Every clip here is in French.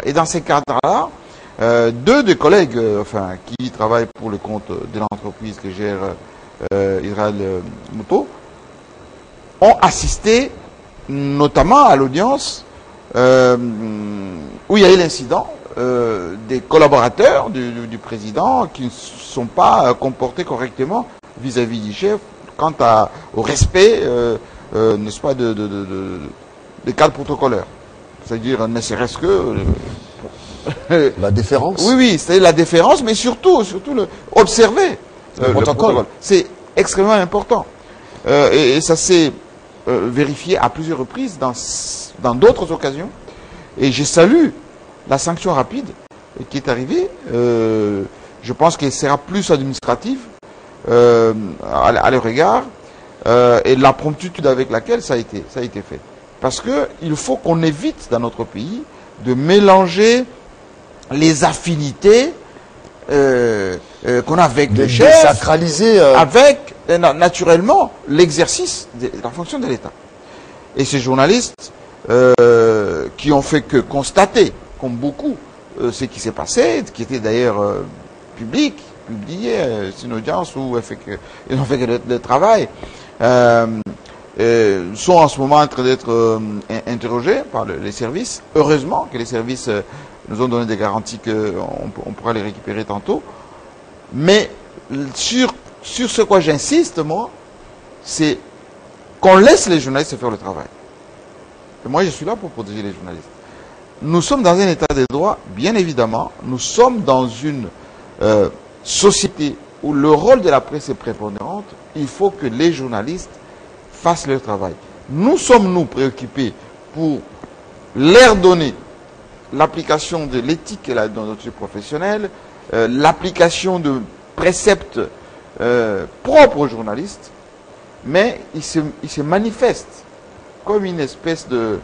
Et dans ces cadres-là, deux des collègues qui travaillent pour le compte de l'entreprise que gère Israël Mouto ont assisté notamment à l'audience où il y a eu l'incident des collaborateurs du président qui ne sont pas comportés correctement vis-à-vis du chef quant au respect, n'est-ce pas, des cadres protocolaires. C'est-à-dire, ne serait-ce que... la déférence. Oui, oui, c'est la déférence, mais surtout observer le protocole. C'est extrêmement important. Et ça s'est vérifié à plusieurs reprises dans d'autres occasions. Et je salue la sanction rapide qui est arrivée. Je pense qu'elle sera plus administrative à leur regard et la promptitude avec laquelle ça a été fait. Parce qu'il faut qu'on évite dans notre pays de mélanger les affinités qu'on a avec le chef, sacraliser avec naturellement l'exercice de la fonction de l'État. Et ces journalistes qui ont fait que constater, comme beaucoup, ce qui s'est passé, qui était d'ailleurs publié, c'est une audience où ils ont fait que le travail, sont en ce moment en train d'être interrogés par les services. Heureusement que les services nous ont donné des garanties qu'on pourra les récupérer tantôt. Mais sur ce quoi j'insiste, moi, c'est qu'on laisse les journalistes faire le travail. Et moi, je suis là pour protéger les journalistes. Nous sommes dans un état de droit, bien évidemment. Nous sommes dans une société où le rôle de la presse est prépondérant. Il faut que les journalistes fassent leur travail. Nous sommes préoccupés pour leur donner l'application de l'éthique et la déontologie professionnelle, l'application de préceptes propres aux journalistes, mais il se manifeste comme une espèce de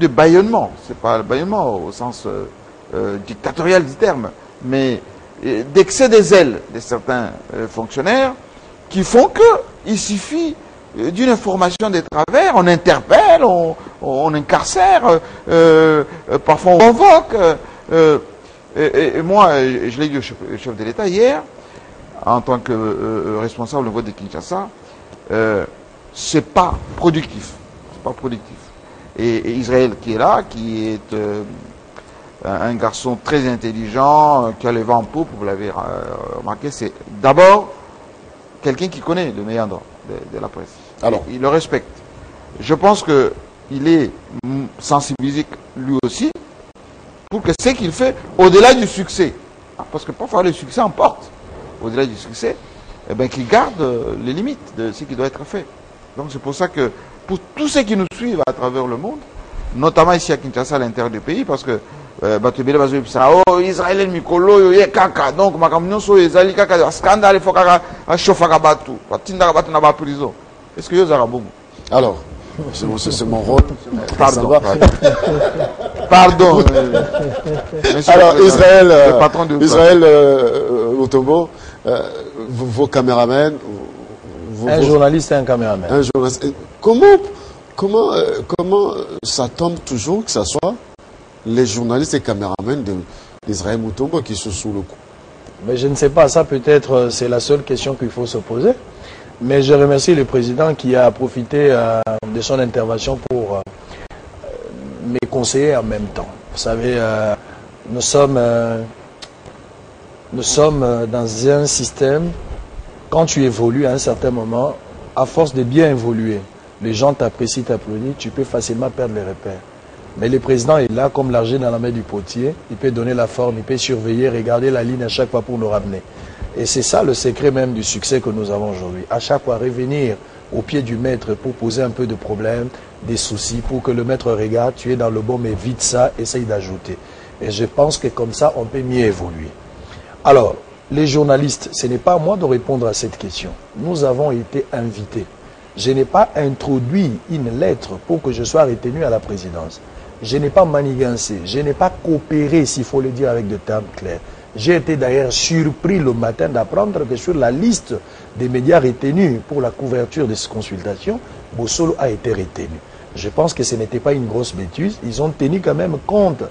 bâillonnement. C'est pas le bâillonnement au sens dictatorial du terme, mais d'excès des ailes de certains fonctionnaires qui font qu'il suffit d'une information des travers, on interpelle, on incarcère, parfois on convoque. Et moi, je l'ai dit au chef de l'État hier, en tant que responsable au niveau de Kinshasa, c'est pas productif. C'est pas productif. Et Israël qui est là, qui est un garçon très intelligent, qui a le vent en poupe, vous l'avez remarqué, c'est d'abord quelqu'un qui connaît le méandre de la presse. Alors, il le respecte. Je pense qu'il est sensibilisé lui aussi pour que ce qu'il fait, au-delà du succès, parce que parfois le succès emporte, au-delà du succès, eh ben, qu'il garde les limites de ce qui doit être fait. Donc c'est pour ça que pour tous ceux qui nous suivent à travers le monde, notamment ici à Kinshasa, à l'intérieur du pays, parce que Israël mikolo yo kaka donc makamnyo so ezali kaka scandale faut kaka chauffaka batu patinda batu na ba prison. Est-ce que yo zara bongo? Alors, c'est mon rôle. Pardon. Pardon. Alors Israël, le patron de Israël Mutombo, vos caméramens, un journaliste et un caméraman. Un journaliste. Comment ça tombe toujours que ce soit les journalistes et caméramens d'Israël Mutombo qui sont sous le coup? Mais je ne sais pas, ça peut-être c'est la seule question qu'il faut se poser. Mais je remercie le président qui a profité de son intervention pour me conseiller en même temps. Vous savez, nous sommes dans un système, quand tu évolues à un certain moment, à force de bien évoluer, les gens t'apprécient, t'applaudissent, tu peux facilement perdre les repères. Mais le président est là comme l'argent dans la main du potier, il peut donner la forme, il peut surveiller, regarder la ligne à chaque fois pour nous ramener. Et c'est ça le secret même du succès que nous avons aujourd'hui. À chaque fois, revenir au pied du maître pour poser un peu de problèmes, des soucis, pour que le maître regarde, tu es dans le bon, mais vite ça, essaye d'ajouter. Et je pense que comme ça, on peut mieux évoluer. Alors, les journalistes, ce n'est pas à moi de répondre à cette question. Nous avons été invités. Je n'ai pas introduit une lettre pour que je sois retenu à la présidence. Je n'ai pas manigancé, je n'ai pas coopéré, s'il faut le dire avec de termes clairs. J'ai été d'ailleurs surpris le matin d'apprendre que sur la liste des médias retenus pour la couverture de ces consultations, Bossolo a été retenu. Je pense que ce n'était pas une grosse bêtise. Ils ont tenu quand même compte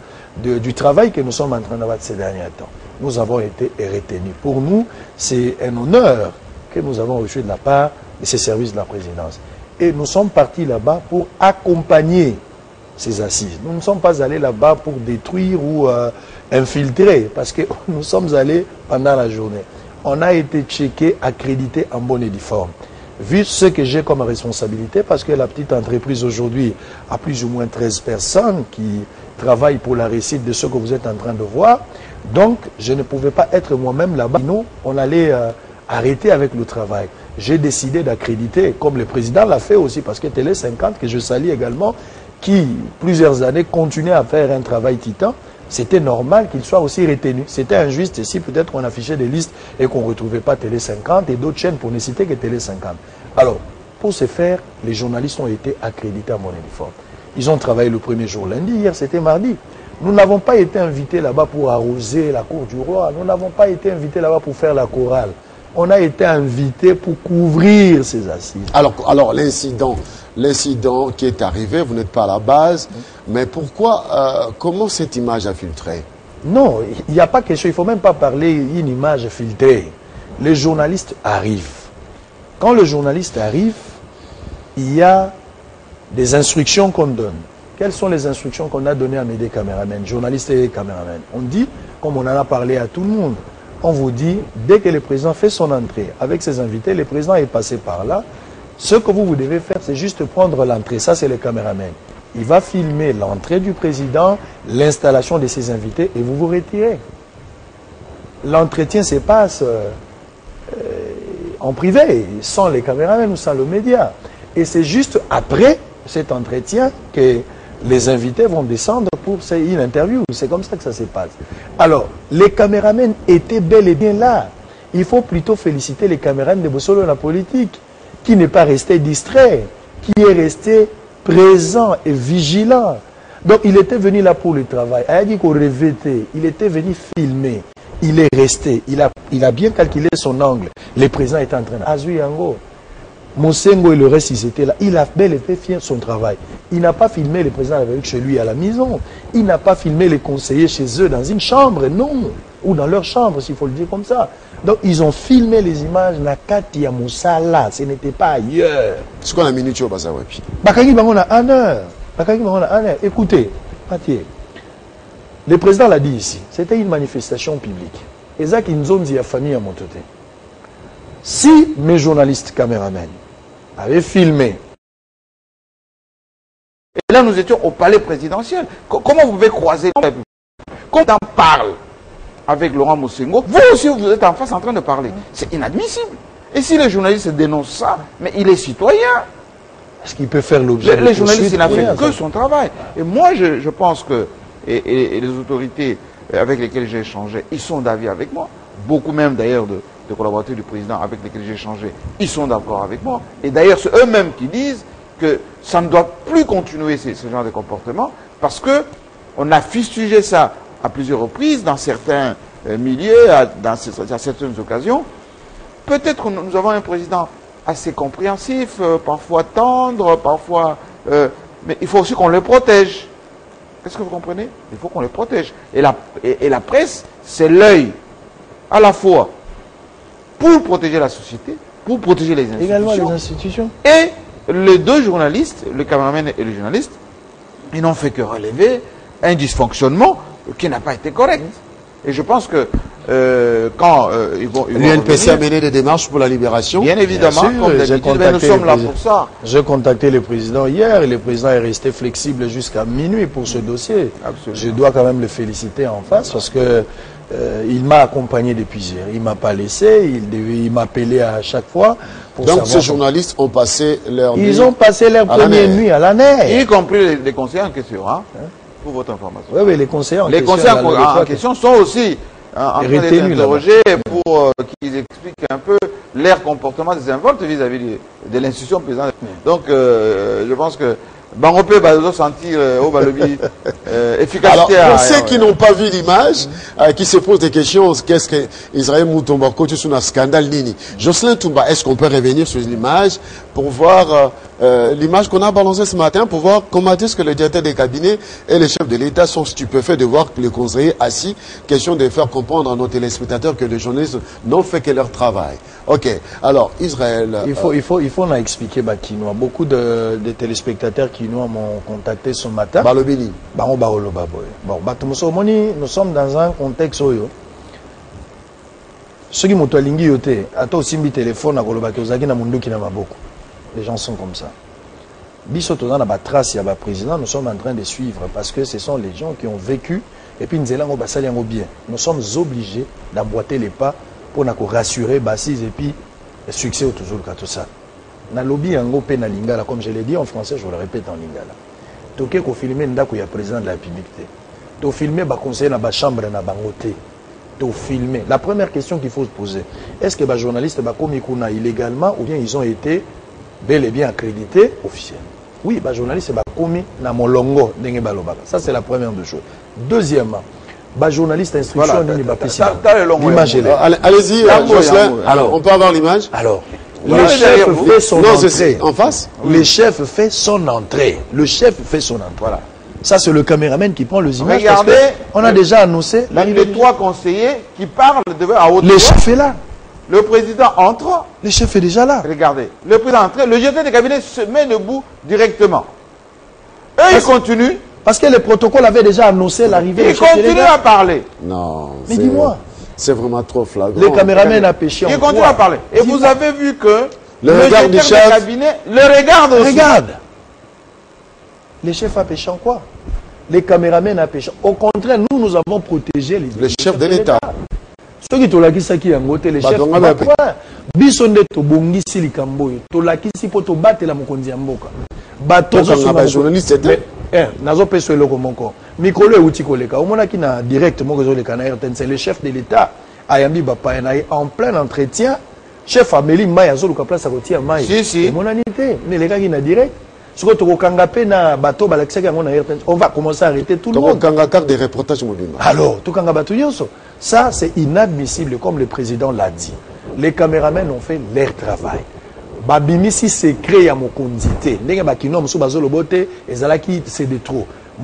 du travail que nous sommes en train d'avoir ces derniers temps. Nous avons été retenus. Pour nous, c'est un honneur que nous avons reçu de la part de ces services de la présidence. Et nous sommes partis là-bas pour accompagner ces assises. Nous ne sommes pas allés là-bas pour détruire ou infiltrer, parce que nous sommes allés pendant la journée. On a été checké, accrédité en bonne et due forme. Vu ce que j'ai comme responsabilité, parce que la petite entreprise aujourd'hui a plus ou moins 13 personnes qui travaillent pour la réussite de ce que vous êtes en train de voir, donc je ne pouvais pas être moi-même là-bas. Sinon, on allait arrêter avec le travail. J'ai décidé d'accréditer, comme le président l'a fait aussi, parce que Télé 50, que je salue également, qui, plusieurs années, continuait à faire un travail titan, c'était normal qu'il soit aussi retenu. C'était injuste si peut-être qu'on affichait des listes et qu'on ne retrouvait pas Télé 50 et d'autres chaînes pour ne citer que Télé 50. Alors, pour ce faire, les journalistes ont été accrédités à mon uniforme. Ils ont travaillé le premier jour lundi, hier c'était mardi. Nous n'avons pas été invités là-bas pour arroser la cour du roi. Nous n'avons pas été invités là-bas pour faire la chorale. On a été invités pour couvrir ces assises. Alors l'incident qui est arrivé, vous n'êtes pas à la base, mais pourquoi, comment cette image a filtré? Non, il n'y a pas question, il ne faut même pas parler d'une image filtrée. Les journalistes arrivent. Quand le journaliste arrive, il y a des instructions qu'on donne. Quelles sont les instructions qu'on a données à mes deux caméramens, journalistes et caméramens? On dit, comme on en a parlé à tout le monde, on vous dit, dès que le président fait son entrée avec ses invités, le président est passé par là, ce que vous devez faire, c'est juste prendre l'entrée. Ça, c'est le caméraman. Il va filmer l'entrée du président, l'installation de ses invités, et vous vous retirez. L'entretien se passe en privé, sans les caméramans ou sans le média. Et c'est juste après cet entretien que les invités vont descendre pour une interview. C'est comme ça que ça se passe. Alors, les caméramans étaient bel et bien là. Il faut plutôt féliciter les caméramans de Bossolo la politique, qui n'est pas resté distrait, qui est resté présent et vigilant. Donc, il était venu là pour le travail. Il était venu filmer. Il est resté. Il a bien calculé son angle. Le président était en train de... Azui Yango. Moussengo et le reste, ils étaient là. Il a bel et bien fait son travail. Il n'a pas filmé le président avec chez lui à la maison. Il n'a pas filmé les conseillers chez eux dans une chambre, non. Ou dans leur chambre, s'il faut le dire comme ça. Donc, ils ont filmé les images na kati ya Moussala. Ce n'était pas ailleurs. Ce qu'on a mis au Bazawapi. Bakagi Bangona, en heure. Écoutez, Mathieu, le président l'a dit ici. C'était une manifestation publique. Et ça, qui nous ont dit à la famille à Montoté. Si mes journalistes caméramens avaient filmé. Et là, nous étions au palais présidentiel. Comment vous pouvez croiser la République? Quand on parle avec Laurent Moussengo, vous aussi, vous êtes en face en train de parler. C'est inadmissible. Et si les journalistes dénoncent ça, mais il est citoyen. Est-ce qu'il peut faire l'objet de les journalistes, il n'a fait que son travail. Et moi, je pense que, et les autorités avec lesquelles j'ai échangé, ils sont d'avis avec moi. Beaucoup même d'ailleurs de collaborateurs du président avec lesquels j'ai échangé, ils sont d'accord avec moi. Et d'ailleurs, c'est eux-mêmes qui disent que ça ne doit plus continuer ce genre de comportement parce qu'on a fustigé ça à plusieurs reprises dans certains milieux, dans certaines occasions. Peut-être que nous avons un président assez compréhensif, parfois tendre, parfois... mais il faut aussi qu'on le protège. Qu'est-ce que vous comprenez? Il faut qu'on le protège. Et la presse, c'est l'œil, à la fois, pour protéger la société, pour protéger les institutions. Également les institutions. Et les deux journalistes, le caméraman et le journaliste, ils n'ont fait que relever un dysfonctionnement qui n'a pas été correct. Et je pense que quand ils vont l'UNPC a mené des démarches pour la libération. Bien évidemment, comme d'habitude, nous sommes là pour ça. J'ai contacté le président hier et le président est resté flexible jusqu'à minuit pour ce dossier. Absolument. Je dois quand même le féliciter en face parce que il m'a accompagné depuis hier. Il ne m'a pas laissé, il m'appelait à chaque fois. Pour donc ces journalistes ont passé leur nuit. Ils ont passé leur première nuit à la neige. Y compris les conseillers en question, hein, pour votre information. Oui, oui, les conseillers en question. Les conseillers en question sont aussi en train d'être interrogés pour qu'ils expliquent un peu leur comportement désinvolte vis-à-vis de l'institution présidentielle. Donc, je pense que on peut sentir efficacité. Alors, pour ceux qui n'ont pas vu l'image, qui se posent des questions, qu'est-ce que Israël Moutomba côté sur un scandale Nini? Jocelyn Toumba, est-ce qu'on peut revenir sur l'image pour voir l'image qu'on a balancée ce matin pour voir comment est-ce que le directeur des cabinets et les chefs de l'État sont stupéfaits de voir que les conseillers assis, question de faire comprendre à nos téléspectateurs que les journalistes n'ont fait que leur travail. Ok, alors Israël... Il faut en expliquer Bakinois. Beaucoup de téléspectateurs Kinois m'ont contacté ce matin. Balobini. Bon, nous sommes dans un contexte où ceux qui m'ont alingué yoté, attends aussi mi téléphone à Kolobaki Ozaki na mundu qui n'a pas beaucoup. Les gens sont comme ça. Bisoto dans la trace, il y a le président, nous sommes en train de suivre parce que ce sont les gens qui ont vécu et puis nous allons au bien. Nous sommes obligés d'emboîter les pas pour nous rassurer Bassis et puis le succès toujours le tout ça. Na lobby en gros na lingala comme je l'ai dit en français, je vous le répète en lingala. Toké ko filmer ndako ya président de la République. To filmer ba conseiller na ba chambre na bangoté. To filmer. La première question qu'il faut se poser, est-ce que les journalistes sont illégalement ou bien ils ont été bel et bien accrédités officiellement? Oui, les journalistes sont commis dans mon longo. Ça, c'est la première des choses. Deuxièmement, les journalistes instruction l'image. Allez-y, Jocelyn, on peut avoir l'image? Alors, le chef fait son entrée. En face? Le chef fait son entrée. Le chef fait son entrée. Voilà. Ça, c'est le caméraman qui prend les images. Regardez, on a déjà annoncé les trois conseillers qui parlent à haute voix. Le chef est là. Le président entre. Le chef est déjà là. Regardez, le président entre. Le directeur des cabinets se met debout directement. Eux, ils continuent. Parce que le protocole avait déjà annoncé l'arrivée. Ils continuent à parler. Non. Mais dis-moi. C'est vraiment trop flagrant. Le caméraman a péché en Ils continuent à parler. Et vous avez vu que le regard du chef, cabinet le regarde aussi. Regarde. Les chefs a péché en quoi? Les caméramans a péché. Au contraire, nous avons protégé le chef de l'État. Ceux qui ont qui qui ont les chefs. Bisonde to bongisi likamboyo. To lakisi po to battre la mokonzi ya mboka. Bato zo journaliste nazo peso eloko moko. Mikolo euti koleka. Omona ki na direct moko zo le kana RTN, c'est le chef de l'État ayambi bapa na en plein entretien. Chef Amélie Maya zo luka place à côté Maya. Si. Mon anité, ne le ki na direct. On va commencer à arrêter tout le monde. Alors, ça c'est inadmissible comme le président l'a dit. Les caméramans ont fait leur travail. Babimisi c'est créé à Mokondité.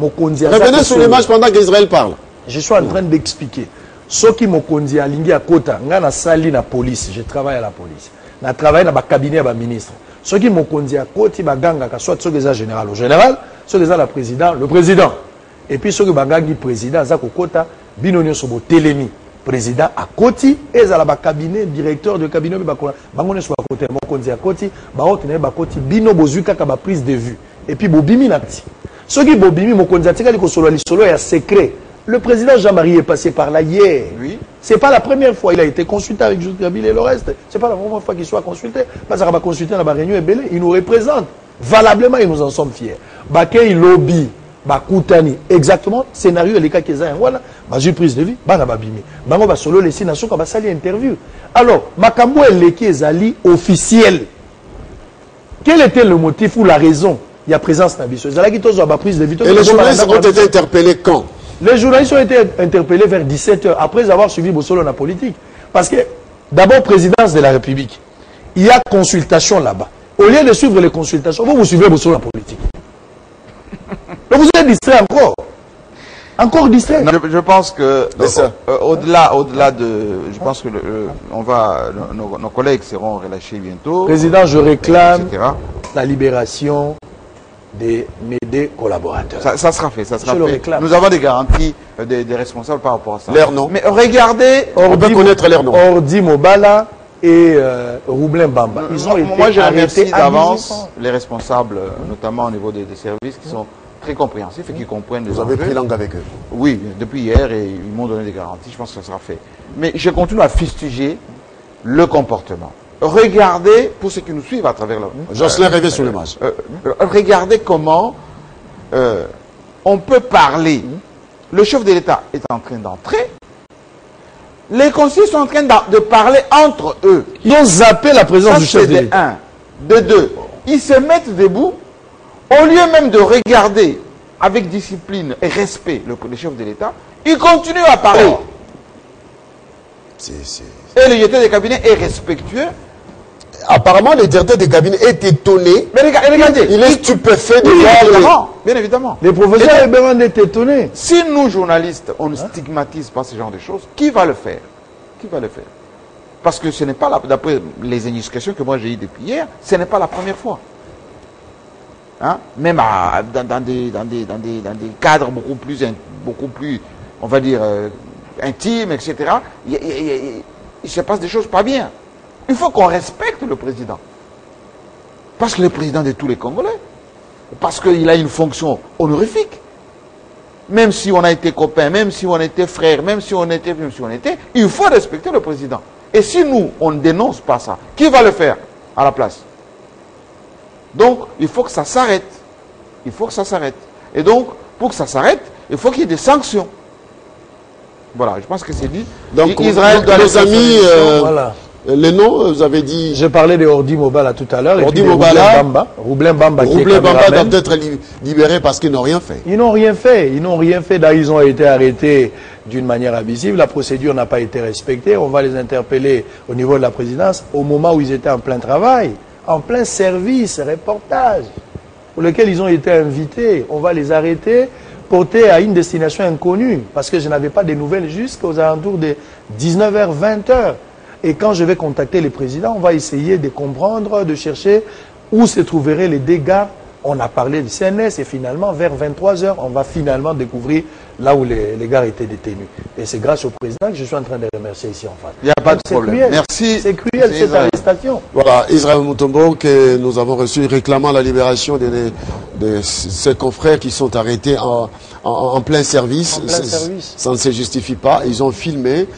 Revenez sur l'image pendant qu'Israël parle. Je suis en train d'expliquer. Ceux qui Mokondi a lingé à Kota, ngana sali na police, je travaille à la police. Je travaille dans le cabinet de ministre. Ceux qui m'ont conduit à côté, soit ceux qui sont général, au général, ceux qui sont le président. Et puis ceux qui sont président, Zakokota, Binonio Sobo, Télémi, président à côté, et à la cabinet, directeur de cabinet, Bangoné soit à côté, mon conduit à côté, Bino Bozuka, qui a prise de vue. Et puis Bobimi Nati. Ceux qui Bobimi, mon conduit à solo est secret. Le président Jean-Marie est passé par là hier. Oui. Ce n'est pas la première fois. Il a été consulté avec Jules Kabila et le reste. Ce n'est pas la première fois qu'il soit consulté. Parce qu'il va consulter dans la réunion et Belé. Il nous représente. Valablement, et nous en sommes fiers. Bakay lobby, Bakoutani. Exactement. Scénario et les cas qu'ils ont. Voilà. J'ai prise de vie. Banababimi. Bango ba solo les nations qui va salir interview. Alors, Makambo et les Kezali officiel. Quel était le motif ou la raison? Il y a présence d'ambition. Et les journalistes ont été interpellés quand? Les journalistes ont été interpellés vers 17 h après avoir suivi Bossolo la politique. Parce que, d'abord, présidence de la République, il y a consultation là-bas. Au lieu de suivre les consultations, vous suivez Bossolo la politique. Donc vous êtes distrait encore. Encore distrait. Non, je pense que, au-delà de... Je pense que nos collègues seront relâchés bientôt. Président, je réclame la libération de mes deux collaborateurs. Ça sera fait, ça sera fait. Nous avons des garanties des responsables par rapport à ça. Leurs noms. Mais regardez, on peut connaître leurs noms. Ordi Mobala et Roublin Bamba. Ils ont été moi, je remercie d'avance les responsables, notamment au niveau des services, qui sont très compréhensifs et qui comprennent les enjeux. Vous avez pris langue avec eux? Oui, depuis hier, et ils m'ont donné des garanties. Je pense que ça sera fait. Mais je continue à fustiger le comportement. Regardez, pour ceux qui nous suivent à travers Jocelyn revient sur l'image. Regardez comment on peut parler. Le chef de l'État est en train d'entrer. Les conseillers sont en train de parler entre eux. Ils ont zappé la présence du chef de l'État. De deux, ils se mettent debout. Au lieu même de regarder avec discipline et respect le chef de l'État, ils continuent à parler. Et le directeur des cabinets est respectueux. apparemment, le directeur de cabinet est étonné. Mais regardez, Il est stupéfait de oui, voir évidemment, bien évidemment. Les professeurs ont besoin d'être étonnés. Si nous, journalistes, on ne stigmatise pas ce genre de choses, qui va le faire? Qui va le faire? Parce que ce n'est pas, d'après les indications que moi j'ai eues depuis hier, ce n'est pas la première fois. Hein? Même dans des cadres beaucoup plus, on va dire, intimes, etc., il se passe des choses pas bien. Il faut qu'on respecte le président. Parce que le président de tous les Congolais. Parce qu'il a une fonction honorifique. Même si on a été copains, même si on était frères, même si on était, il faut respecter le président. Et si nous, on ne dénonce pas ça, qui va le faire à la place? Donc, il faut que ça s'arrête. Il faut que ça s'arrête. Et donc, pour que ça s'arrête, il faut qu'il y ait des sanctions. Voilà, je pense que c'est dit. Donc, Israël doit nos amis, voilà. les noms, vous avez dit... Je parlais de Ordi Mobala tout à l'heure. Ordi Mobala. Roublin Bamba qui est Roublin Bamba caméraman. doit être libéré parce qu'ils n'ont rien fait. Ils n'ont rien fait. Ils n'ont rien fait. Là, ils ont été arrêtés d'une manière abusive. La procédure n'a pas été respectée. On va les interpeller au niveau de la présidence au moment où ils étaient en plein travail, en plein service, reportage, pour lequel ils ont été invités. On va les arrêter, porter à une destination inconnue, parce que je n'avais pas de nouvelles jusqu'aux alentours de 19h, 20h. Et quand je vais contacter les présidents, on va essayer de comprendre, de chercher où se trouveraient les dégâts. On a parlé du CNS et finalement, vers 23h, on va finalement découvrir là où les gars étaient détenus. Et c'est grâce au président que je suis en train de remercier ici en face. Il n'y a pas de problème. Cruel. Merci. C'est cruel cette arrestation. Voilà, Israël Mutombo, que nous avons reçu réclamant la libération de ses confrères qui sont arrêtés en plein service. En plein service. Ça ne se justifie pas. Ils ont filmé.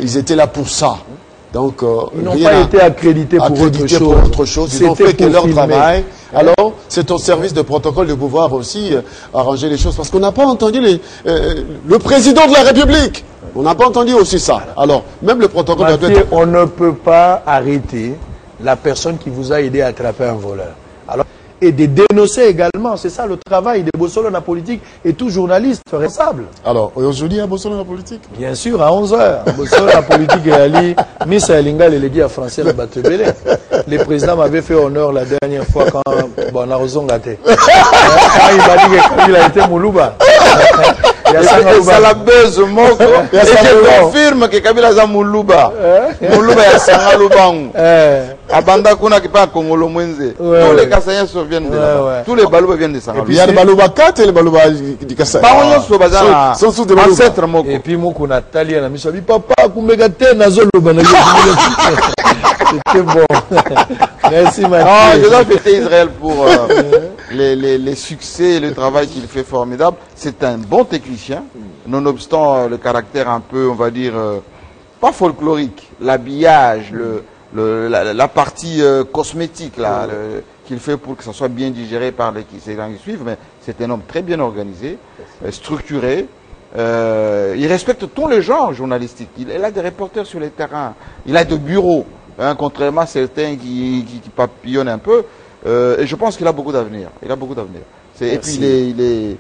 Ils étaient là pour ça. Donc, ils n'ont pas été accrédités pour autre chose. Ils ont fait que leur travail. Alors, c'est au service de protocole de pouvoir aussi arranger les choses. Parce qu'on n'a pas entendu le président de la République. On n'a pas entendu aussi ça. Alors, même le protocole Mathieu, doit être... on ne peut pas arrêter la personne qui vous a aidé à attraper un voleur. Alors, et de dénoncer également, c'est ça le travail de Bossolo la politique et tout journaliste responsable. Alors, aujourd'hui, à Bossolo la politique? Bien sûr, à 11h. Bossolo la politique est allé, Miss Alinga, le dit à français, le Batebele. Le président m'avait fait honneur la dernière fois quand, bon, on a raison gâté. Quand il m'a dit que Kabila était Moulouba. Ça la buzz moko. Et je confirme que Kabila za Moulouba. Moulouba ya Sanga Lubangu. Abanda kuna kipa Kongolo Mwenze. Tous les Kassaïens viennent de là-bas. Tous les Balouba viennent de Sanga. Il y a le Balouba 4 et le Balouba du Kassaï. Sont sous des ancêtres moko. Et puis Moko Nathalie a mis papa Kumbegate Nazoloba. C'était bon. Merci Mathieu. Je dois fêter Israël pour les succès et le travail qu'il fait formidable. C'est un bon technicien, nonobstant le caractère un peu, on va dire, pas folklorique, l'habillage, la partie cosmétique là, qu'il fait pour que ça soit bien digéré par les qui suivent. Mais c'est un homme très bien organisé, structuré. Il respecte tous les genres journalistiques. Il a des reporters sur les terrains, il a des bureaux. Hein, contrairement à certains qui papillonnent un peu, et je pense qu'il a beaucoup d'avenir. Il a beaucoup d'avenir. Et puis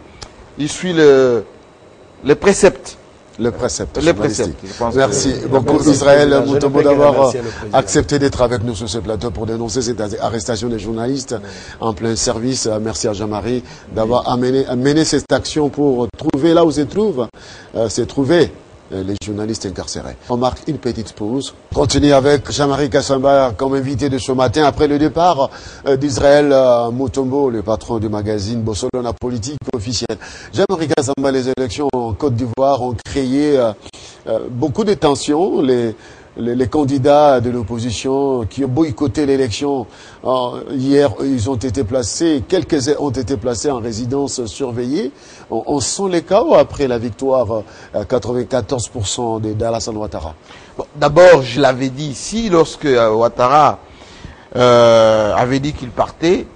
il suit les préceptes. Le précepte. Les préceptes. Merci beaucoup Israël Mutombo d'avoir accepté d'être avec nous sur ce plateau pour dénoncer cette arrestation des journalistes en plein service. Merci à Jean-Marie d'avoir mené cette action pour trouver là où se trouver les journalistes incarcérés. On marque une petite pause. Continue avec Jean-Marie Kassamba comme invité de ce matin après le départ d'Israël Mutombo, le patron du magazine Bossolo la politique officielle. Jean-Marie Kassamba, les élections en Côte d'Ivoire ont créé beaucoup de tensions. Les candidats de l'opposition qui ont boycotté l'élection hier, ils ont été placés, quelques-uns ont été placés en résidence surveillée. On sent les chaos après la victoire à 94% d'Alassane Ouattara. Bon, d'abord, je l'avais dit ici, lorsque Ouattara avait dit qu'il partait.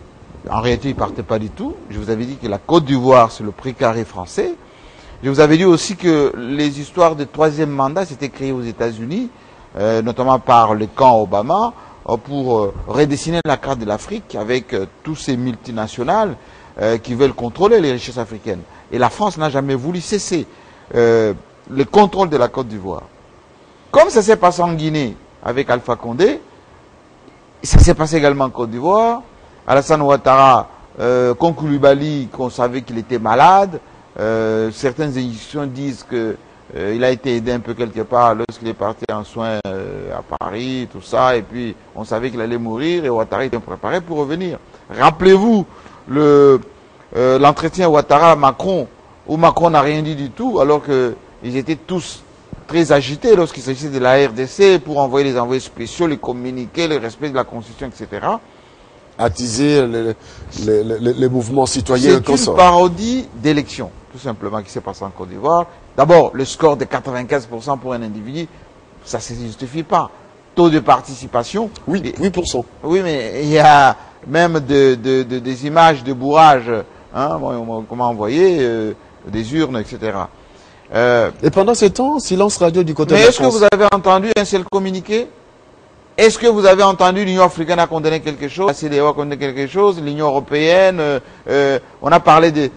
En réalité, il ne partait pas du tout. Je vous avais dit que la Côte d'Ivoire, c'est le précaré français. Je vous avais dit aussi que les histoires de troisième mandat s'étaient créées aux États-Unis, notamment par le camp Obama, pour redessiner la carte de l'Afrique avec tous ces multinationales qui veulent contrôler les richesses africaines. Et la France n'a jamais voulu cesser le contrôle de la Côte d'Ivoire. Comme ça s'est passé en Guinée avec Alpha Condé, Ça s'est passé également en Côte d'Ivoire. Alassane Ouattara, Koulibaly, qu'on savait qu'il était malade. Certaines institutions disent que il a été aidé un peu quelque part lorsqu'il est parti en soins à Paris, tout ça, et puis on savait qu'il allait mourir et Ouattara était préparé pour revenir. Rappelez-vous l'entretien Ouattara-Macron, où Macron n'a rien dit du tout, alors qu'ils étaient tous très agités lorsqu'il s'agissait de la RDC pour envoyer les envoyés spéciaux, les communiqués, le respect de la Constitution, etc. Attiser les mouvements citoyens. C'est une parodie d'élection, tout simplement, qui s'est passé en Côte d'Ivoire. D'abord, le score de 95% pour un individu, ça ne se justifie pas. Taux de participation. Oui, 8%. Oui, mais il y a même des images de bourrage, hein, qu'on m'a envoyé, des urnes, etc. Et pendant ce temps, silence radio du côté de la France. Mais est-ce que vous avez entendu un seul communiqué? Est-ce que vous avez entendu l'Union africaine a condamné quelque chose, la CEDEAO a condamné quelque chose, l'Union européenne, on a parlé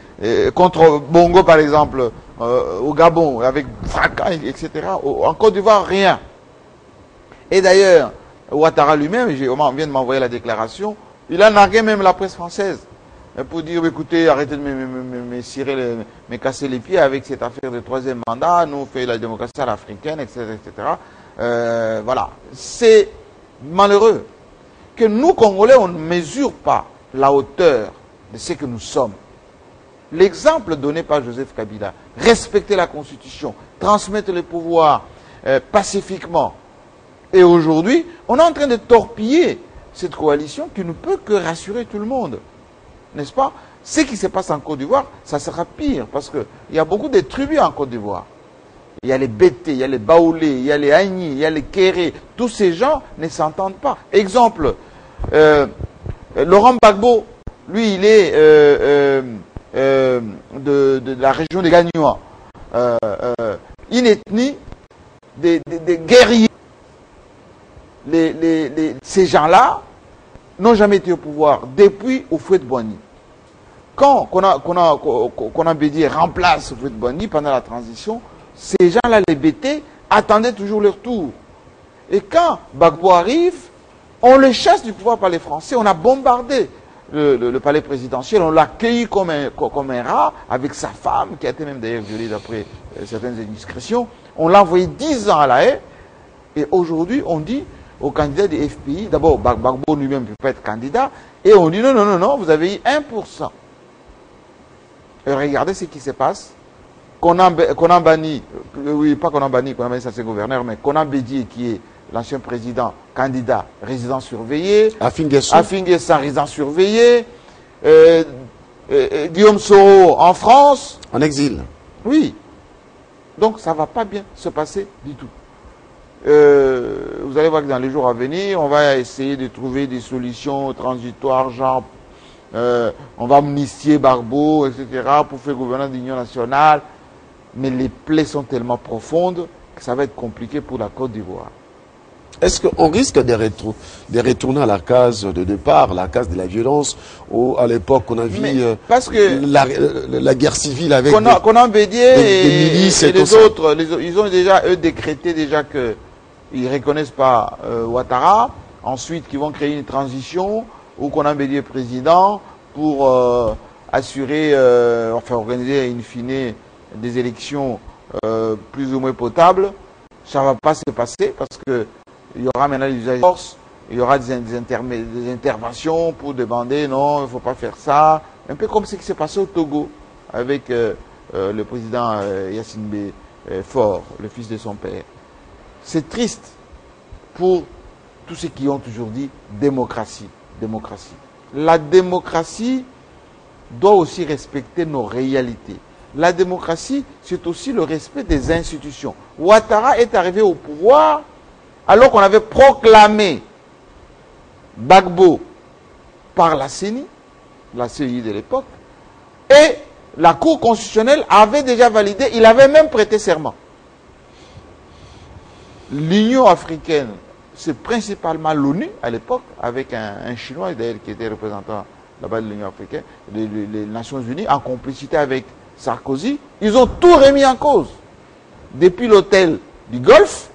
contre Bongo par exemple, au Gabon, avec fracas, etc. En Côte d'Ivoire, rien. Et d'ailleurs, Ouattara lui-même, on vient de m'envoyer la déclaration, il a nargué même la presse française pour dire, écoutez, arrêtez de me casser les pieds avec cette affaire de troisième mandat, nous on fait la démocratie à l'africaine, etc. etc. Voilà. C'est malheureux que nous, Congolais, on ne mesure pas la hauteur de ce que nous sommes. L'exemple donné par Joseph Kabila, respecter la Constitution, transmettre le pouvoir pacifiquement. Et aujourd'hui, on est en train de torpiller cette coalition qui ne peut que rassurer tout le monde. N'est-ce pas? Ce qui se passe en Côte d'Ivoire, ça sera pire, parce qu'il y a beaucoup de tribus en Côte d'Ivoire. Il y a les Bété, il y a les Baoulé, il y a les Agni, il y a les Kéré. Tous ces gens ne s'entendent pas. Exemple, Laurent Gbagbo, lui, il est de la région des Gagnois. Une ethnie des guerriers. Ces gens-là n'ont jamais été au pouvoir depuis Houphouët-Boigny. Quand Konan Bédié remplace Houphouët-Boigny pendant la transition, ces gens-là, les Bété, attendaient toujours leur tour. Et quand Gbagbo arrive, on le chasse du pouvoir par les Français. On a bombardé le palais présidentiel, on l'a accueilli comme un rat, avec sa femme, qui a été même d'ailleurs violée d'après certaines indiscrétions. On l'a envoyé 10 ans à La Haye. Et aujourd'hui, on dit aux candidats des FPI, d'abord, Gbagbo lui-même ne peut pas être candidat, et on dit non, vous avez eu 1%. Et regardez ce qui se passe. Konan Bani, oui, pas Konan Bani, ça c'est gouverneur, mais Konan Bédié, qui est l'ancien président, candidat, résident surveillé. Afinguessa, résident surveillé. Guillaume Soro en France. En exil. Oui. Donc ça ne va pas bien se passer du tout. Vous allez voir que dans les jours à venir, on va essayer de trouver des solutions transitoires, genre on va amnistier Gbagbo, etc., pour faire gouverneur de l'Union nationale. Mais les plaies sont tellement profondes que ça va être compliqué pour la Côte d'Ivoire. Est-ce qu'on risque de retourner à la case de départ, la case de la violence, où à l'époque on a vu parce que la guerre civile avec Konan Bédié des milices et les autres, ils ont déjà, eux, décrété déjà qu'ils ne reconnaissent pas Ouattara, ensuite qu'ils vont créer une transition où Konan Bédié est président pour assurer, organiser in fine des élections plus ou moins potables. Ça ne va pas se passer parce que il y aura maintenant des usages de force, il y aura des interventions pour demander non, il ne faut pas faire ça. Un peu comme ce qui s'est passé au Togo avec le président Yassine Faure, le fils de son père. C'est triste pour tous ceux qui ont toujours dit démocratie, démocratie. La démocratie doit aussi respecter nos réalités. La démocratie, c'est aussi le respect des institutions. Ouattara est arrivé au pouvoir alors qu'on avait proclamé Gbagbo par la CENI, la CEI de l'époque, et la Cour constitutionnelle avait déjà validé, il avait même prêté serment. L'Union africaine, c'est principalement l'ONU à l'époque, avec un Chinois d'ailleurs qui était représentant là-bas de l'Union africaine, les Nations Unies, en complicité avec Sarkozy, ils ont tout remis en cause. Depuis l'hôtel du Golfe,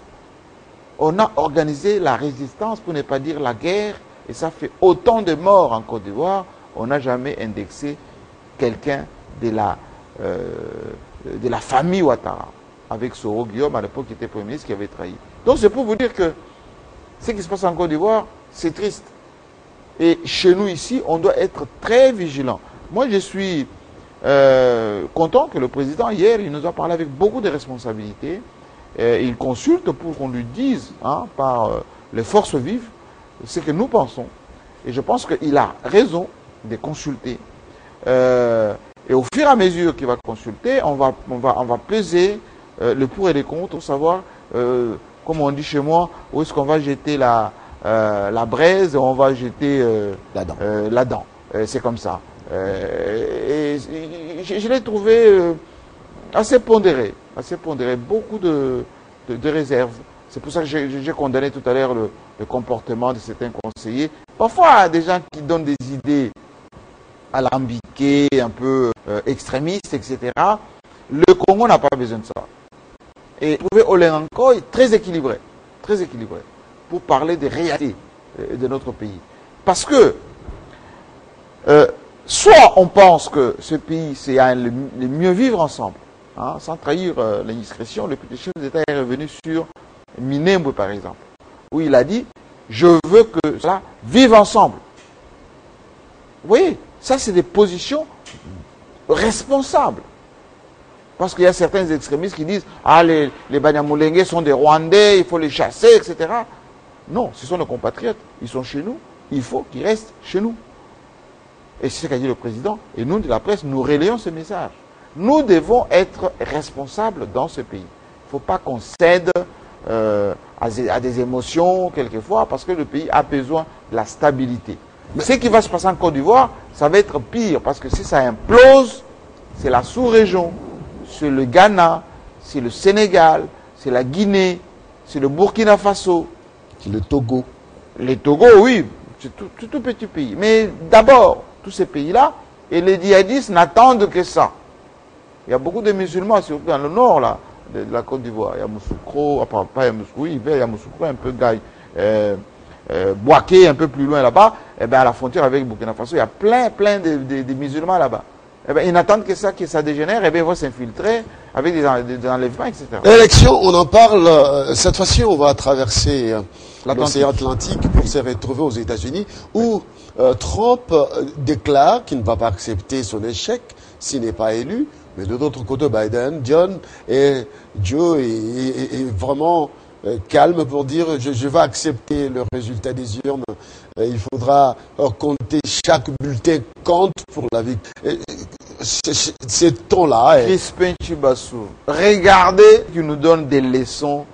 on a organisé la résistance, pour ne pas dire la guerre, Et ça fait autant de morts en Côte d'Ivoire, on n'a jamais indexé quelqu'un de la famille Ouattara, avec Soro Guillaume, à l'époque, qui était Premier ministre, qui avait trahi. Donc c'est pour vous dire que ce qui se passe en Côte d'Ivoire, c'est triste. Et chez nous ici, on doit être très vigilant. Moi, je suis content que le président, hier, il nous a parlé avec beaucoup de responsabilités. Il consulte pour qu'on lui dise, hein, par les forces vives, ce que nous pensons. Et je pense qu'il a raison de consulter. Et au fur et à mesure qu'il va consulter, on va peser le pour et les contre pour savoir, comme on dit chez moi, où est-ce qu'on va jeter la braise et on va jeter la dent. C'est comme ça. Et je l'ai trouvé assez pondéré, beaucoup de réserves. C'est pour ça que j'ai condamné tout à l'heure le comportement de certains conseillers. Parfois, des gens qui donnent des idées alambiquées, un peu extrémistes, etc. Le Congo n'a pas besoin de ça. Et vous trouvez Olenanko est très équilibré, pour parler des réalités de notre pays. Parce que, soit on pense que ce pays, c'est le mieux vivre ensemble, hein, sans trahir l'indiscrétion, le chef d'État est revenu sur Minembwe, par exemple, où il a dit « Je veux que cela vive ensemble ». Vous voyez, ça c'est des positions responsables. Parce qu'il y a certains extrémistes qui disent « Ah, les Banyamulenge sont des Rwandais, il faut les chasser, etc. » Non, ce sont nos compatriotes, ils sont chez nous, il faut qu'ils restent chez nous. Et c'est ce qu'a dit le président. Et nous, de la presse, nous relayons ce message. Nous devons être responsables dans ce pays. Il ne faut pas qu'on cède à des émotions, quelquefois, parce que le pays a besoin de la stabilité. Mais ce qui va se passer en Côte d'Ivoire, ça va être pire, parce que si ça implose, c'est la sous-région, c'est le Ghana, c'est le Sénégal, c'est la Guinée, c'est le Burkina Faso. C'est le Togo. Les Togo, oui, c'est tout petit pays. Mais d'abord, tous ces pays-là, et les djihadistes n'attendent que ça. Il y a beaucoup de musulmans, surtout dans le nord là, de la Côte d'Ivoire. Il y a Moussoukro, pas Yamoussoukro, il y a Moussoukro, un peu Gaï, Boaké, un peu plus loin là-bas, et bien à la frontière avec Burkina Faso, il y a plein de musulmans là-bas. Eh bien, ils n'attendent que ça dégénère, et bien ils vont s'infiltrer avec des enlèvements, etc. Élection, on en parle. Cette fois-ci, on va traverser l'océan Atlantique pour se retrouver aux États-Unis, où Trump déclare qu'il ne va pas accepter son échec s'il n'est pas élu. Mais de l'autre côté, Biden, Joe est vraiment calme pour dire je vais accepter le résultat des urnes. Il faudra compter, chaque bulletin compte pour la victoire. Ces tons-là. Crispin Chibassou, regardez qui nous donne des leçons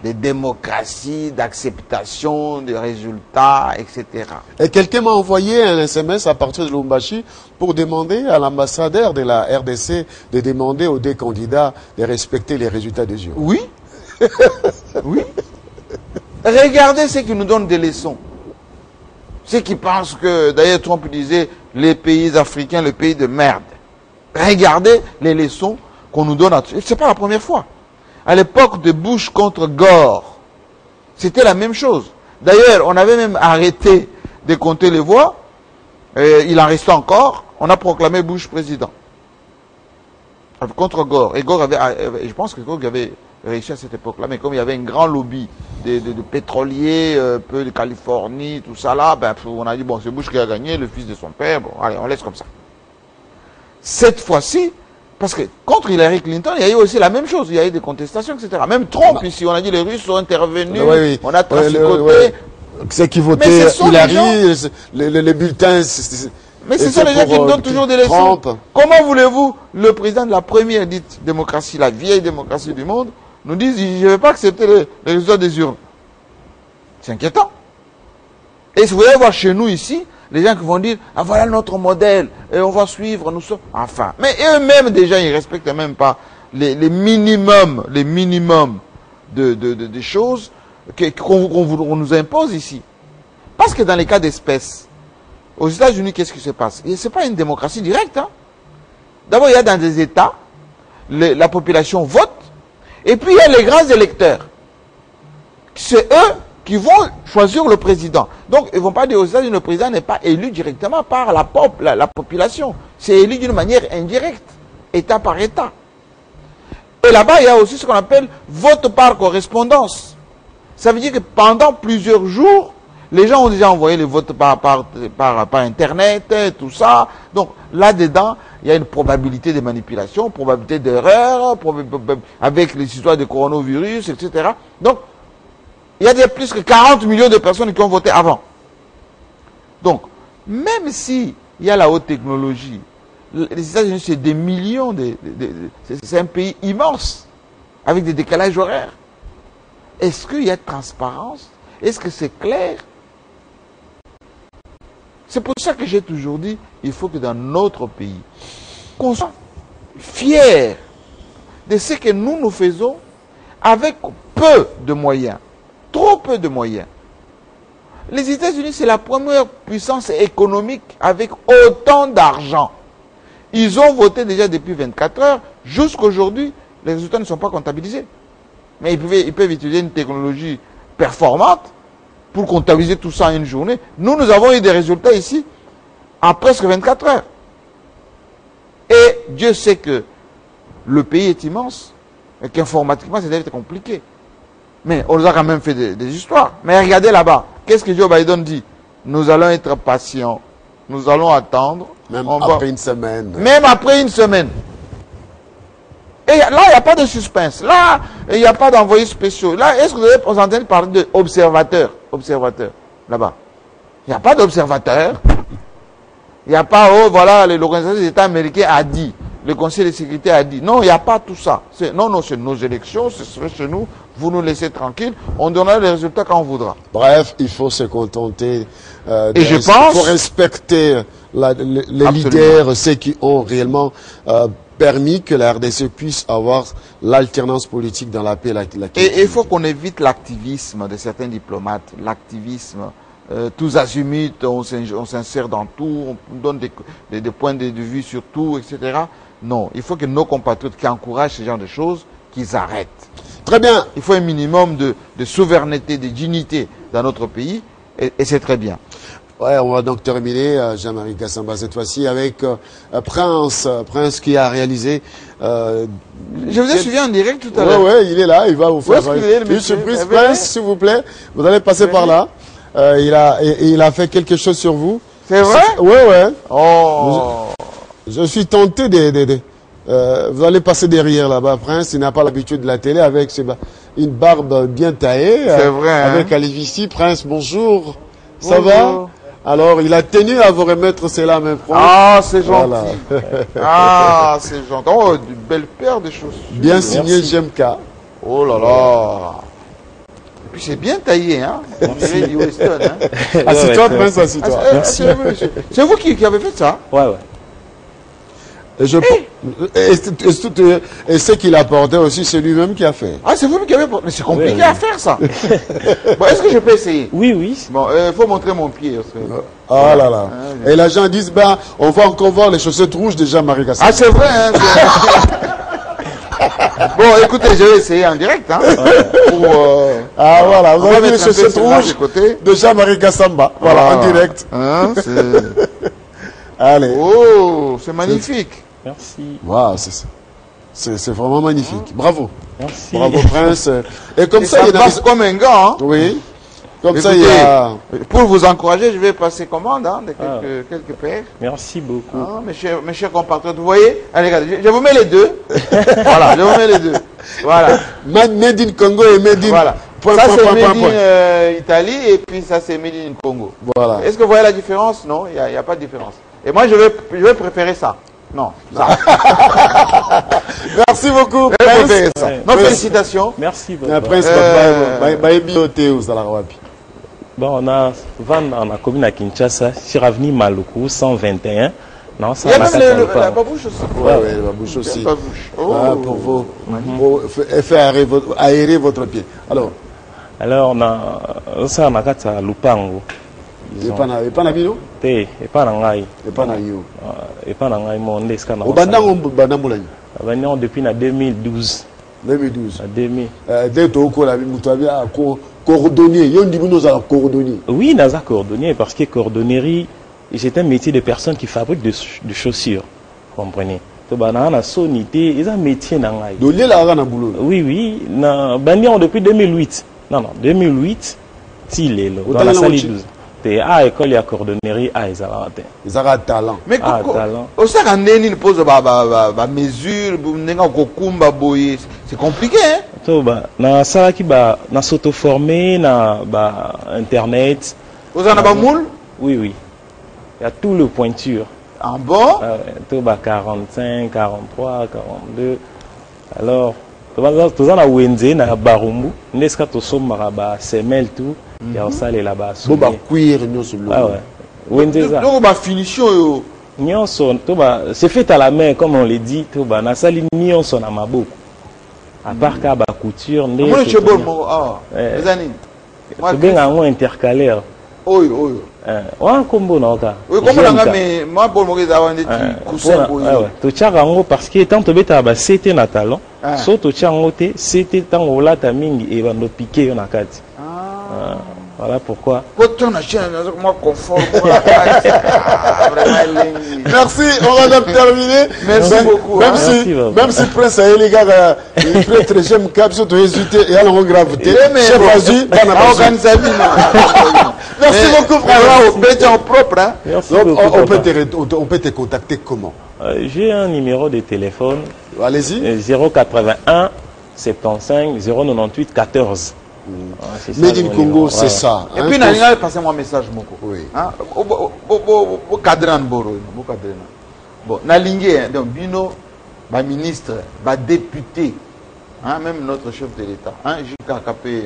de démocratie, d'acceptation, de résultats, etc. Et quelqu'un m'a envoyé un SMS à partir de Lubumbashi pour demander à l'ambassadeur de la RDC de demander aux deux candidats de respecter les résultats des urnes. Oui. Oui. Regardez ceux qui nous donnent des leçons. Ceux qui pensent que, d'ailleurs Trump disait, les pays africains, le pays de merde. Regardez les leçons qu'on nous donne. C'est pas la première fois. À l'époque de Bush contre Gore, c'était la même chose. D'ailleurs, on avait même arrêté de compter les voix. Il en restait encore. On a proclamé Bush président. Contre Gore. Et Gore avait, je pense que Gore avait réussi à cette époque-là, mais comme il y avait un grand lobby de pétroliers, peu de Californie, tout ça là, ben, on a dit, bon, c'est Bush qui a gagné, le fils de son père, bon, allez, on laisse comme ça. Cette fois-ci, parce que contre Hillary Clinton, il y a eu aussi la même chose, il y a eu des contestations, etc. Même Trump, ici, on a dit, les Russes sont intervenus, oui. On a traficoté. C'est qui votait Hillary, les bulletins... Mais c'est ça les gens qui nous donnent toujours des leçons. Comment voulez-vous, le président de la première dite démocratie, la vieille démocratie du monde, nous dise, je ne vais pas accepter les résultats des urnes. C'est inquiétant. Et si vous allez voir chez nous ici, les gens qui vont dire, ah voilà notre modèle, et on va suivre, nous sommes... Enfin, mais eux-mêmes déjà, ils ne respectent même pas les minimums de choses qu'on nous impose ici. Parce que dans les cas d'espèces, aux États-Unis, qu'est-ce qui se passe? Ce n'est pas une démocratie directe. Hein. D'abord, il y a dans des États, la population vote, et puis il y a les grands électeurs. C'est eux qui vont choisir le président. Donc, ils ne vont pas dire aux États-Unis, le président n'est pas élu directement par la population. C'est élu d'une manière indirecte, État par État. Et là-bas, il y a aussi ce qu'on appelle vote par correspondance. Ça veut dire que pendant plusieurs jours, les gens ont déjà envoyé les votes par Internet, tout ça. Donc, là-dedans, il y a une probabilité de manipulation, probabilité d'erreur, avec les histoires de coronavirus, etc. Donc, il y a plus que 40 millions de personnes qui ont voté avant. Donc, même si il y a la haute technologie, les États-Unis, c'est des millions, c'est un pays immense, avec des décalages horaires. Est-ce qu'il y a transparence? Est-ce que c'est clair? C'est pour ça que j'ai toujours dit, il faut que dans notre pays, qu'on soit fiers de ce que nous faisons avec peu de moyens, trop peu de moyens. Les États-Unis, c'est la première puissance économique avec autant d'argent. Ils ont voté déjà depuis 24 heures. Jusqu'aujourd'hui, les résultats ne sont pas comptabilisés. Mais ils peuvent utiliser une technologie performante pour comptabiliser tout ça en une journée. Nous avons eu des résultats ici en presque 24 heures. Et Dieu sait que le pays est immense et qu'informatiquement, ça doit être compliqué. Mais on nous a quand même fait des histoires. Mais regardez là-bas, qu'est-ce que Joe Biden dit? Nous allons être patients. Nous allons attendre. Même après une semaine. Même après une semaine. Et là, il n'y a pas de suspense. Là, il n'y a pas d'envoyés spéciaux. Là, est-ce que vous avez entendu parler d'observateurs? Observateurs, là-bas. Il n'y a pas d'observateurs. Il n'y a pas, oh, voilà, l'Organisation des États américains a dit. Le Conseil de sécurité a dit. Non, il n'y a pas tout ça. Non, c'est nos élections, ce serait chez nous. Vous nous laissez tranquilles. On donnera les résultats quand on voudra. Bref, il faut se contenter. Et je pense... Il faut respecter les leaders, ceux qui ont réellement permis que la RDC puisse avoir l'alternance politique dans la paix. Et il faut qu'on évite l'activisme de certains diplomates. L'activisme, tous azimuts, on s'insère dans tout, on donne des points de vue sur tout, etc. Non, il faut que nos compatriotes qui encouragent ce genre de choses, qu'ils arrêtent. Très bien. Il faut un minimum de souveraineté, de dignité dans notre pays, et c'est très bien. Ouais, on va donc terminer, Jean-Marie Kassamba, cette fois-ci, avec Prince qui a réalisé... je vous ai suivi en direct tout à l'heure. Oui, il est là, il va vous faire une surprise. Prince, s'il vous plaît, vous allez passer par là. Il a fait quelque chose sur vous. C'est vrai? Oui, oui. Oh. Je suis tenté vous allez passer derrière là-bas, Prince. Il n'a pas l'habitude de la télé avec une barbe bien taillée. C'est vrai. Avec Alivici. Prince, bonjour. Ça va? Alors, il a tenu à vous remettre cela, même. Ah, c'est gentil. Voilà. Ah, c'est gentil. Oh, une belle paire de chaussures. Bien signé GMK. Oh là là. Et puis c'est bien taillé, hein. Weston, hein. Assis-toi, Prince, assis-toi. C'est vous qui avez fait ça? Ouais, ouais. Et ce qu'il apportait aussi, c'est lui-même qui a fait. Ah, c'est vous qui avez porté. Mais c'est compliqué à faire, ça. Bon, est-ce que je peux essayer? Oui, oui. Bon, il faut montrer mon pied. Ah là là. Et les gens disent, ben, on va encore voir les chaussettes rouges de Jean-Marie Kassamba. Ah, c'est vrai, hein. Bon, écoutez, je vais essayer en direct, hein. Ah voilà, vous avez vu les chaussettes rouges de Jean-Marie Kassamba. Voilà, en direct. Hein, allez. Oh, c'est magnifique. Merci. Wow, c'est vraiment magnifique. Bravo. Merci. Bravo, Prince. Et comme ça, il passe comme un gars, hein. Oui. Comme écoutez, ça, il y a... Pour vous encourager, je vais passer commande, hein, de quelques paires. Merci beaucoup. Ah, mes chers compatriotes, vous voyez? Allez, regardez, je vous mets les deux. Voilà, je vous mets les deux. Voilà. Made in Congo et Made in... Voilà. Ça, c'est Made in Italie et puis ça, c'est Made in Congo. Voilà. Est-ce que vous voyez la différence? Non, il n'y a pas de différence. Et moi, je vais préférer ça. Non, ça. Merci beaucoup. Ça. Non, félicitations. Merci beaucoup. Prince, bon, on a la commune à Kinshasa, sur avenue Maluku, 121. Non, ça, il y a même la babouche aussi. Oui, la babouche aussi. La babouche. Oh. Pour vous, faire aérer votre pied. Alors, on a ça, on a Lupango. Et pas na bino? Et pas na ngai. Et pas na yo. Et pas na ngai mon escana. Au bandang depuis 2012. 2012. 2000. Dès que tu as ko Cordonnier, il y a un cordonnier. Oui, Naza cordonnier, parce que cordonnerie, c'est un métier de personnes qui fabriquent des chaussures. Vous comprenez? C'est un métier. Oui, oui. Depuis 2008. Non, 2008, il est là. Dans la salle 12. À l'école, il y a cordonnerie, ils ont un talent. Mais au sein de pose mesure, c'est compliqué, hein? Na ça qui na s'auto-former, na internet. Vous en avez moule? Oui, oui. Il y a tout le pointure. Ah bon? Tout 45, 43, 42. Alors, tout ça na Wenze na Barumbu. N'est-ce que tout ça maraba semelle tout. Il y a ça les là-bas. Bon bah cuir non sur le. Ah ouais. Wenze ça. Donc ma finition c'est fait à la main comme on le dit. Tout na sali nion son na maboko. À part qu'à la couture, moi je suis bon, les années. Moi je suis un intercalaire. Oui, oui. Un combo non ka. Oui, comment on a mais moi bon moi ça va être coussin. Tu tiens en parce que tant que bêta ba c'était na talon. So tu tiens en côté c'était tant au la ta mingi et va no piquer on a kati. Voilà pourquoi. Merci, on va donc terminer. Merci beaucoup. Même si Prince a les gars, il fait très j'aime cap sur tout hésiter et alors gravité. Chef Azui, merci beaucoup frère. On peut te contacter comment? J'ai un numéro de téléphone. Allez-y. 081 75 098 14. Made in Congo, c'est ça. Et puis, passez-moi un message, Moko. Oui. Au cadran, bon, Nalingé, donc, Bino, ma ministre, ma député, même notre chef de l'État, Jika Kapé,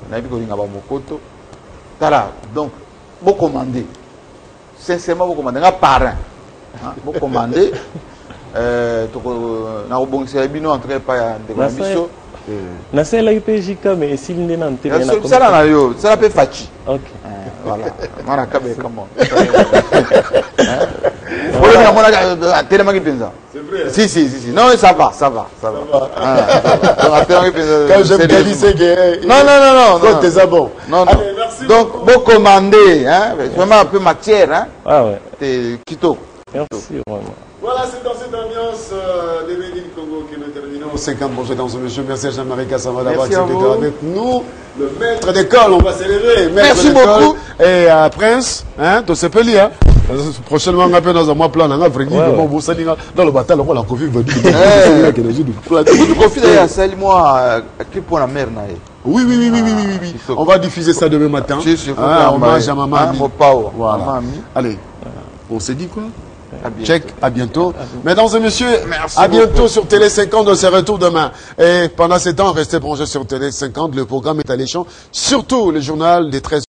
Nabi Kolinga Mokoto, Tala, donc, vous commandez. Sincèrement, vous commandez. Un parrain. Vous commandez. Na obongisa bino entrer pas de commission. Na c'est la UPJK mais s'il n'est pas ça là yo ça peut fachi. OK. Voilà. Mara kabe comment. Voilà mona tellement qui pensa. C'est vrai. Si. Non, ça va. Quand j'aime Galice que non. Quand tes abons. Non. Donc vous commandez vraiment un peu matière Ah ouais. C'est Kito. Merci vraiment. Voilà, c'est dans cette ambiance de Made in Congo que nous terminons 50 bonjour dans ce monsieur. Merci à Jean-Marie Kassama d'avoir accepté avec nous. Le maître d'école, on va célébrer. Merci beaucoup. Et à Prince, tu sais pas lire. Prochainement, on appelle dans un mois plan. On a vraiment vous saluer dans le bataille. On la Covid va dire. Vous confie d'ailleurs, salut-moi, qui pour la mère naïe. Oui. On va diffuser ça demain matin. Hommage à maman. Voilà. Allez, on s'est dit quoi? Check, à bientôt. Mesdames et messieurs, à bientôt sur Télé 50, on se retrouve demain. Et pendant ce temps, restez branchés sur Télé 50, le programme est alléchant, surtout le journal des 13